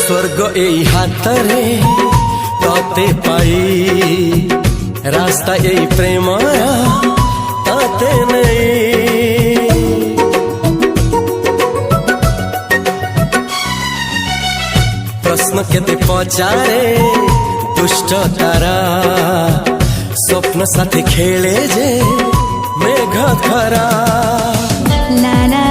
स्वर्ग এই হাতরে ততে পাই রাস্তা এই প্রেম তাতে নেই প্রশ্ন কেতে পচারে দুষ্ট তারা স্বপ্ন সাথে খেলে যে মেঘ খরা না না